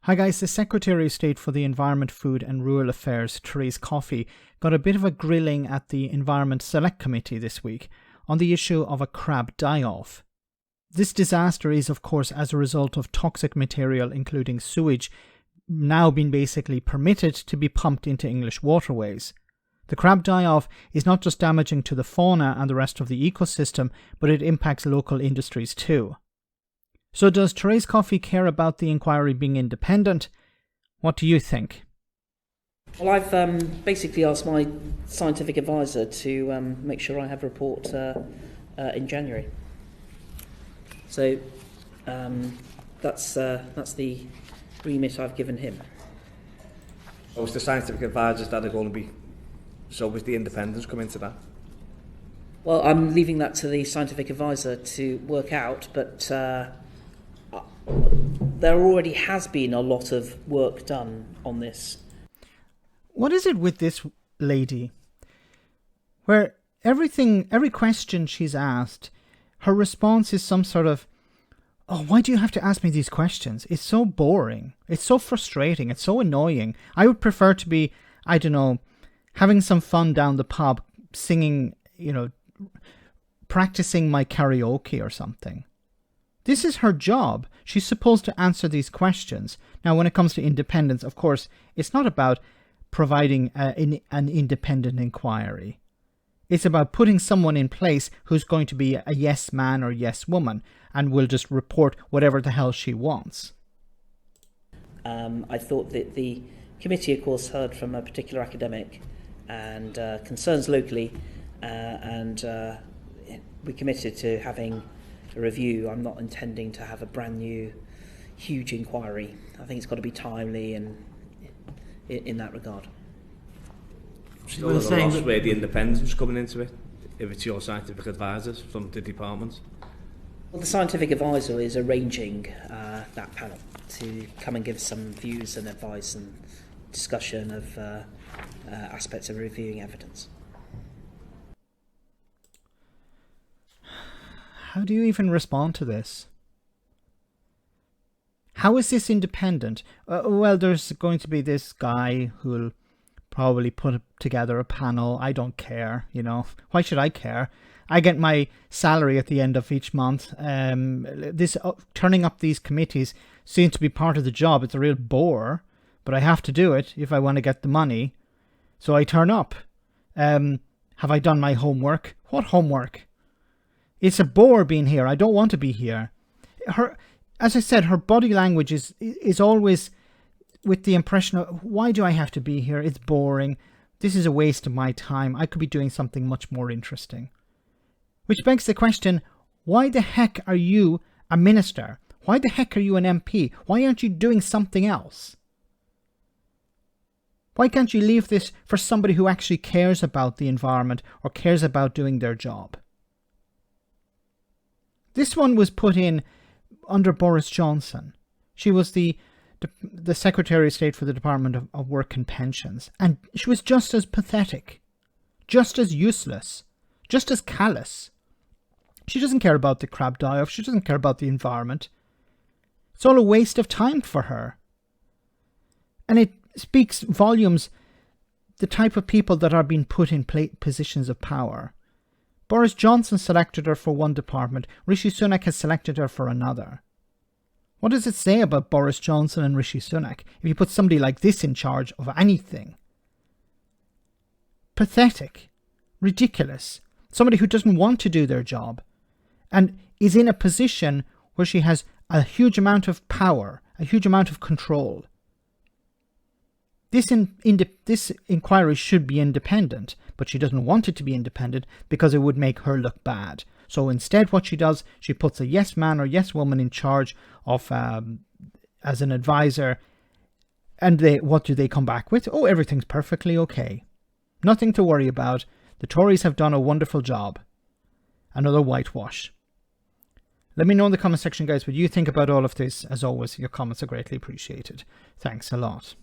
Hi guys, the Secretary of State for the Environment, Food and Rural Affairs, Therese Coffey, got a bit of a grilling at the Environment Select Committee this week on the issue of a crab die-off. This disaster is, of course, as a result of toxic material, including sewage, now being basically permitted to be pumped into English waterways. The crab die-off is not just damaging to the fauna and the rest of the ecosystem, but it impacts local industries too. So does Therese Coffey care about the inquiry being independent? What do you think? Well, I've basically asked my scientific advisor to make sure I have a report in January. So that's the remit I've given him. So it's the scientific advisors that are going to be... So was the independence come into that? Well, I'm leaving that to the scientific advisor to work out, but there already has been a lot of work done on this. What is it with this lady? Where every question she's asked, her response is some sort of, oh, why do you have to ask me these questions? It's so boring. It's so frustrating. It's so annoying. I would prefer to be, I don't know, having some fun down the pub, singing, practicing my karaoke or something. This is her job. She's supposed to answer these questions. Now, when it comes to independence, of course, it's not about providing an independent inquiry. It's about putting someone in place who's going to be a yes man or yes woman and will just report whatever the hell she wants. I thought that the committee, of course, heard from a particular academic and concerns locally, and we committed to having a review. I'm not intending to have a brand new, huge inquiry. I think it's got to be timely and in that regard. Still at a loss where the independence coming into it, if it's your scientific advisors from the department? Well, the scientific advisor is arranging that panel to come and give some views and advice and discussion of aspects of reviewing evidence. How do you even respond to this? How is this independent? Well, there's going to be this guy who'll probably put together a panel. I don't care, Why should I care? I get my salary at the end of each month. This turning up these committees seems to be part of the job. It's a real bore, but I have to do it if I want to get the money. So I turn up. Have I done my homework? What homework? It's a bore being here. I don't want to be here. As I said, her body language is always with the impression of, why do I have to be here? It's boring. This is a waste of my time. I could be doing something much more interesting. Which begs the question, why the heck are you a minister? Why the heck are you an MP? Why aren't you doing something else? Why can't you leave this for somebody who actually cares about the environment or cares about doing their job? This one was put in under Boris Johnson. She was the Secretary of State for the Department of Work and Pensions. And she was just as pathetic, just as useless, just as callous. She doesn't care about the crab die-off. She doesn't care about the environment. It's all a waste of time for her. And it speaks volumes, the type of people that are being put in positions of power. Boris Johnson selected her for one department. Rishi Sunak has selected her for another. What does it say about Boris Johnson and Rishi Sunak if you put somebody like this in charge of anything? Pathetic. Ridiculous. Somebody who doesn't want to do their job and is in a position where she has a huge amount of power, a huge amount of control. This inquiry should be independent, but she doesn't want it to be independent because it would make her look bad. So instead what she does, she puts a yes man or yes woman in charge of as an advisor. And what do they come back with? Oh, everything's perfectly okay. Nothing to worry about. The Tories have done a wonderful job. Another whitewash. Let me know in the comment section, guys, what you think about all of this. As always, your comments are greatly appreciated. Thanks a lot.